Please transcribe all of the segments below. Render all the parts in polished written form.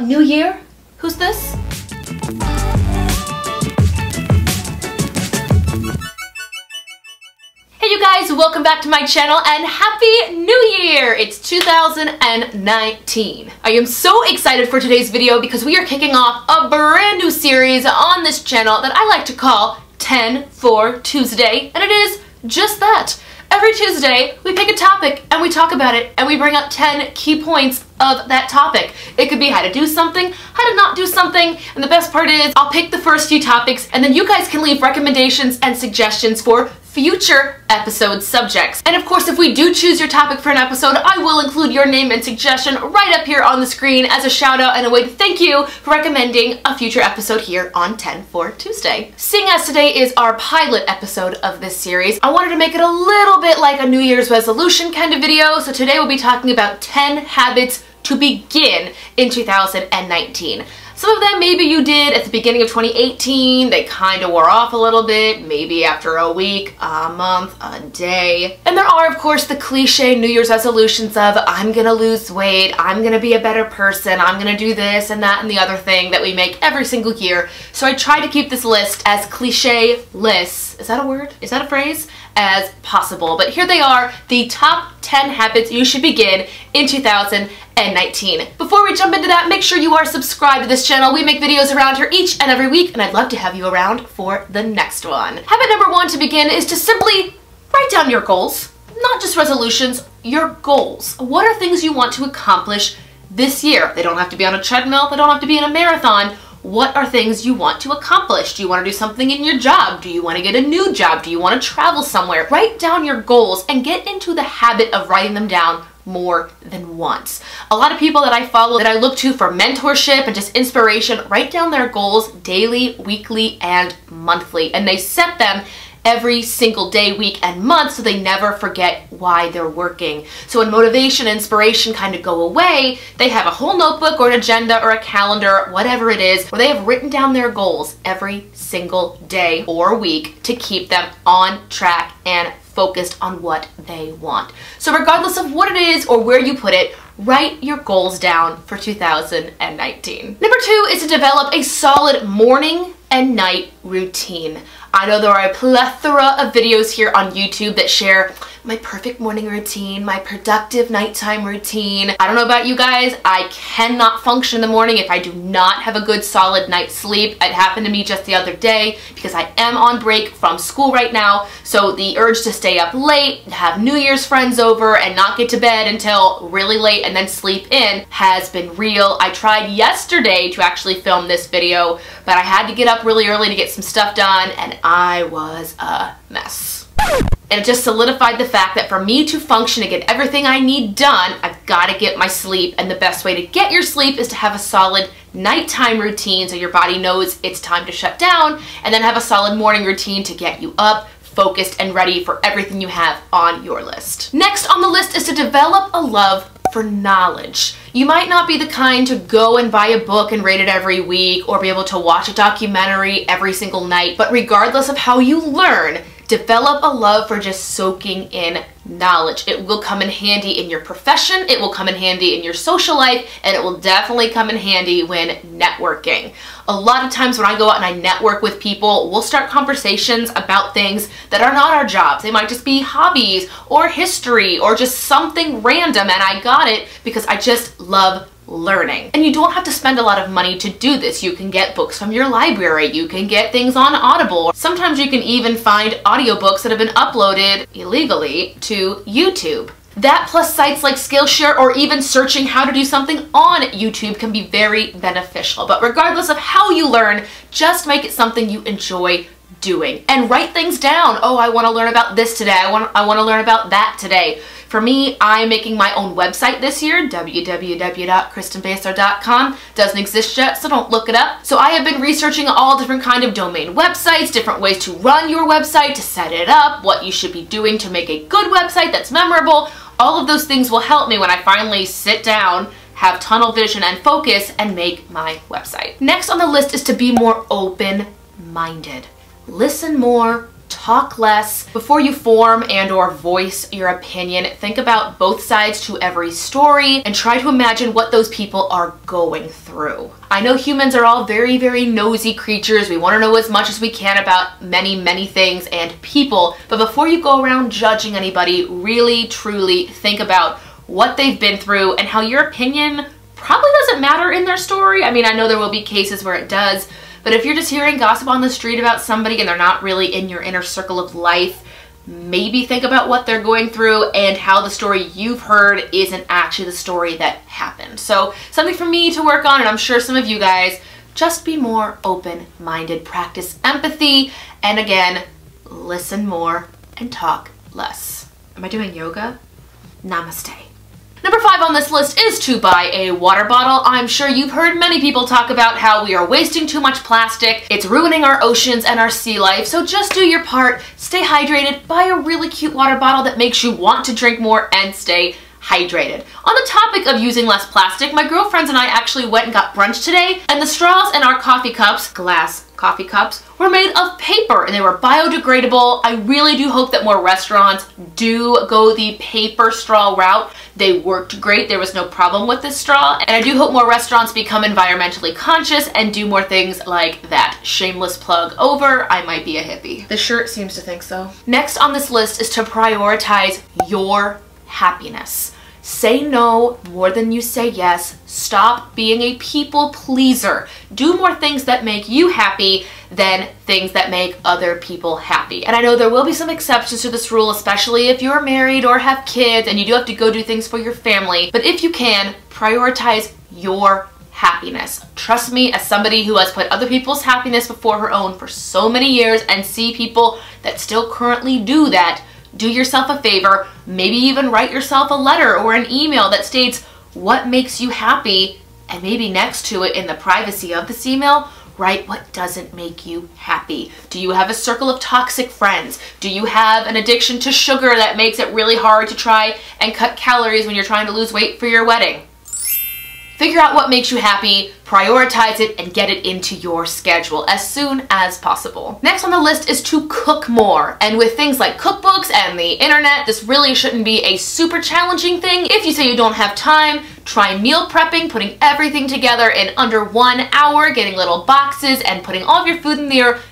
New year? Who's this? Hey you guys, welcome back to my channel and Happy New Year! It's 2019. I am so excited for today's video because we are kicking off a brand new series on this channel that I like to call 10-4-Tuesday, and it is just that. Every Tuesday, we pick a topic and we talk about it and we bring up 10 key points of that topic. It could be how to do something, how to not do something, and the best part is I'll pick the first few topics and then you guys can leave recommendations and suggestions for future episode subjects. And of course, if we do choose your topic for an episode, I will include your name and suggestion right up here on the screen as a shout out and a way to thank you for recommending a future episode here on 10-4-Tuesday. Seeing as today is our pilot episode of this series, I wanted to make it a little bit like a New Year's resolution kind of video, so today we'll be talking about 10 habits to begin in 2019. Some of them maybe you did at the beginning of 2018, they kind of wore off a little bit, maybe after a week, a month, a day. And there are of course the cliche New Year's resolutions of I'm gonna lose weight, I'm gonna be a better person, I'm gonna do this and that and the other thing that we make every single year. So I try to keep this list as cliche-less, is that a word? Is that a phrase? As possible. But here they are, the top 10 habits you should begin in 2019. Before we jump into that, make sure you are subscribed to this channel. We make videos around here each and every week, and I'd love to have you around for the next one. Habit number 1 to begin is to simply write down your goals. Not just resolutions, your goals. What are things you want to accomplish this year? They don't have to be on a treadmill, they don't have to be in a marathon. What are things you want to accomplish? Do you want to do something in your job? Do you want to get a new job? Do you want to travel somewhere? Write down your goals and get into the habit of writing them down more than once. A lot of people that I follow, that I look to for mentorship and just inspiration, write down their goals daily, weekly, and monthly, and they set them every single day, week, and month so they never forget why they're working. So when motivation and inspiration kind of go away, they have a whole notebook or an agenda or a calendar, whatever it is, where they have written down their goals every single day or week to keep them on track and focused on what they want. So regardless of what it is or where you put it, write your goals down for 2019. Number 2 is to develop a solid morning and night routine. I know there are a plethora of videos here on YouTube that share my perfect morning routine, my productive nighttime routine. I don't know about you guys, I cannot function in the morning if I do not have a good solid night's sleep. It happened to me just the other day because I am on break from school right now, so the urge to stay up late, have New Year's friends over, and not get to bed until really late and then sleep in has been real. I tried yesterday to actually film this video, but I had to get up really early to get some stuff done, and I was a mess. And it just solidified the fact that for me to function and get everything I need done, I've got to get my sleep, and the best way to get your sleep is to have a solid nighttime routine so your body knows it's time to shut down, and then have a solid morning routine to get you up, focused, and ready for everything you have on your list. Next on the list is to develop a love for knowledge. You might not be the kind to go and buy a book and read it every week or be able to watch a documentary every single night, but regardless of how you learn, develop a love for just soaking in knowledge. It will come in handy in your profession, it will come in handy in your social life, and it will definitely come in handy when networking. A lot of times when I go out and I network with people, we'll start conversations about things that are not our jobs. They might just be hobbies or history or just something random, and I got it because I just love learning. And you don't have to spend a lot of money to do this. You can get books from your library, you can get things on Audible. Sometimes you can even find audiobooks that have been uploaded illegally to YouTube. That plus sites like Skillshare or even searching how to do something on YouTube can be very beneficial. But regardless of how you learn, just make it something you enjoy doing and write things down. Oh, I want to learn about this today. I want to learn about that today. For me, I'm making my own website this year, www.kristenbasler.com. Doesn't exist yet, so don't look it up. So I have been researching all different kind of domain websites, different ways to run your website, to set it up, what you should be doing to make a good website that's memorable. All of those things will help me when I finally sit down, have tunnel vision and focus, and make my website. Next on the list is to be more open-minded. Listen more, talk less. Before you form and or voice your opinion, think about both sides to every story and try to imagine what those people are going through. I know humans are all very, very nosy creatures. We want to know as much as we can about many, many things and people, but before you go around judging anybody, really, truly think about what they've been through and how your opinion probably doesn't matter in their story. I mean, I know there will be cases where it does, but if you're just hearing gossip on the street about somebody and they're not really in your inner circle of life, maybe think about what they're going through and how the story you've heard isn't actually the story that happened. So something for me to work on, and I'm sure some of you guys, just be more open-minded, practice empathy, and again, listen more and talk less. Am I doing yoga? Namaste. Number 5 on this list is to buy a water bottle. I'm sure you've heard many people talk about how we are wasting too much plastic. It's ruining our oceans and our sea life. So just do your part, stay hydrated, buy a really cute water bottle that makes you want to drink more and stay hydrated. On the topic of using less plastic, my girlfriends and I actually went and got brunch today, and the straws in our coffee cups, glass coffee cups, were made of paper and they were biodegradable. I really do hope that more restaurants do go the paper straw route. They worked great. There was no problem with this straw. And I do hope more restaurants become environmentally conscious and do more things like that. Shameless plug over. I might be a hippie. The shirt seems to think so. Next on this list is to prioritize your happiness. Say no more than you say yes. Stop being a people pleaser. Do more things that make you happy than things that make other people happy. And I know there will be some exceptions to this rule, especially if you're married or have kids and you do have to go do things for your family. But if you can, prioritize your happiness. Trust me, as somebody who has put other people's happiness before her own for so many years and see people that still currently do that, do yourself a favor, maybe even write yourself a letter or an email that states what makes you happy, and maybe next to it in the privacy of this email, write what doesn't make you happy. Do you have a circle of toxic friends? Do you have an addiction to sugar that makes it really hard to try and cut calories when you're trying to lose weight for your wedding? Figure out what makes you happy, prioritize it, and get it into your schedule as soon as possible. Next on the list is to cook more. And with things like cookbooks and the internet, this really shouldn't be a super challenging thing. If you say you don't have time, try meal prepping, putting everything together in under 1 hour, getting little boxes and putting all of your food in there.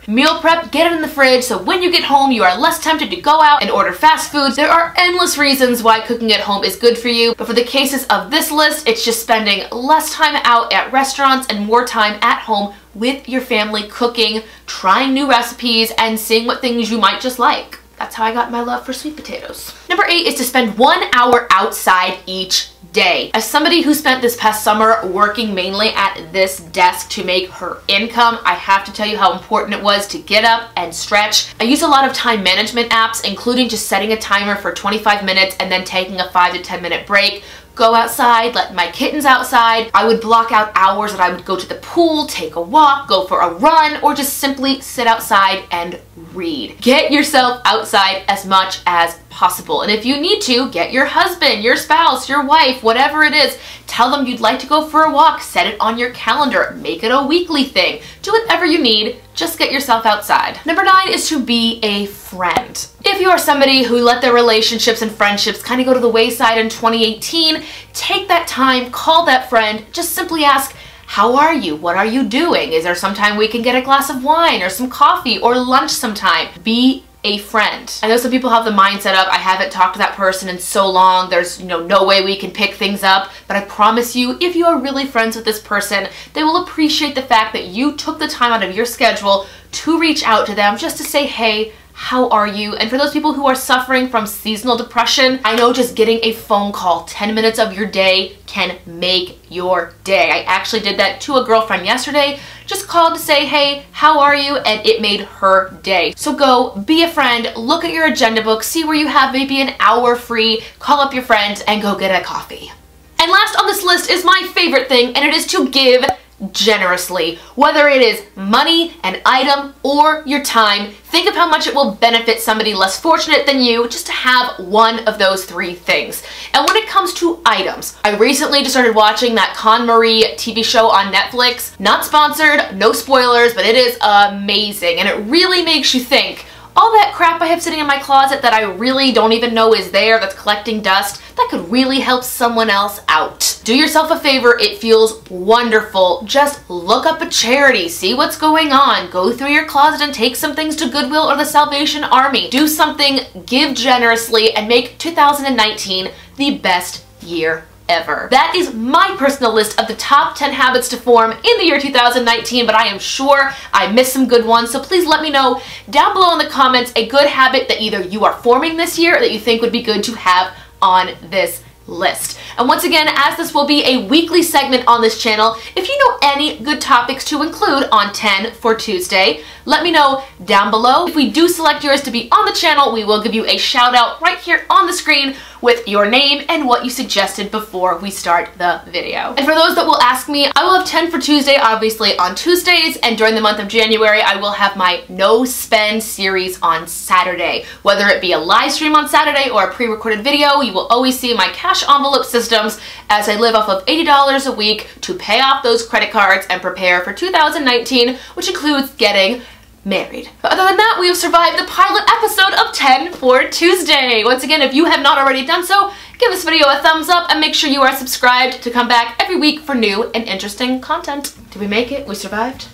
Meal prep, get it in the fridge so when you get home you are less tempted to go out and order fast foods. There are endless reasons why cooking at home is good for you, but for the cases of this list, it's just spending less time out at restaurants and more time at home with your family cooking, trying new recipes, and seeing what things you might just like. That's how I got my love for sweet potatoes. Number 8 is to spend 1 hour outside each day. As somebody who spent this past summer working mainly at this desk to make her income, I have to tell you how important it was to get up and stretch. I use a lot of time management apps, including just setting a timer for 25 minutes and then taking a 5 to 10 minute break. Go outside, let my kittens outside. I would block out hours that I would go to the pool, take a walk, go for a run, or just simply sit outside and read. Get yourself outside as much as possible. And if you need to, get your husband, your spouse, your wife, whatever it is, tell them you'd like to go for a walk, set it on your calendar, make it a weekly thing. Do whatever you need, just get yourself outside. Number 9 is to be a friend. If you are somebody who let their relationships and friendships kind of go to the wayside in 2018, take that time, call that friend, just simply ask, how are you? What are you doing? Is there some time we can get a glass of wine or some coffee or lunch sometime? Be a friend. I know some people have the mindset of, I haven't talked to that person in so long, there's no way we can pick things up, but I promise you, if you are really friends with this person, they will appreciate the fact that you took the time out of your schedule to reach out to them just to say, hey, how are you? And for those people who are suffering from seasonal depression, I know just getting a phone call, 10 minutes of your day can make your day. I actually did that to a girlfriend yesterday. Just called to say, hey, how are you? And it made her day. So go be a friend, look at your agenda book, see where you have maybe an hour free, call up your friends and go get a coffee. And last on this list is my favorite thing, and it is to give generously. Whether it is money, an item, or your time, think of how much it will benefit somebody less fortunate than you just to have one of those three things. And when it comes to items, I recently just started watching that Kristen Marie TV show on Netflix. Not sponsored, no spoilers, but it is amazing, and it really makes you think, all that crap I have sitting in my closet that I really don't even know is there, that's collecting dust, that could really help someone else out. Do yourself a favor, it feels wonderful. Just look up a charity, see what's going on, go through your closet and take some things to Goodwill or the Salvation Army. Do something, give generously, and make 2019 the best year ever. That is my personal list of the top 10 habits to form in the year 2019, but I am sure I missed some good ones, so please let me know down below in the comments a good habit that either you are forming this year or that you think would be good to have on this list. And once again, as this will be a weekly segment on this channel, if you know any good topics to include on 10/4Tuesday, let me know down below. If we do select yours to be on the channel, we will give you a shout out right here on the screen with your name and what you suggested before we start the video. And for those that will ask me, I will have 10/4Tuesday obviously on Tuesdays, and during the month of January, I will have my No Spend series on Saturday. Whether it be a live stream on Saturday or a pre-recorded video, you will always see my cash envelope systems as I live off of $80 a week to pay off those credit cards and prepare for 2019, which includes getting married. But other than that, we have survived the pilot episode of 10/4Tuesday. Once again, if you have not already done so, give this video a thumbs up and make sure you are subscribed to come back every week for new and interesting content. Did we make it? We survived?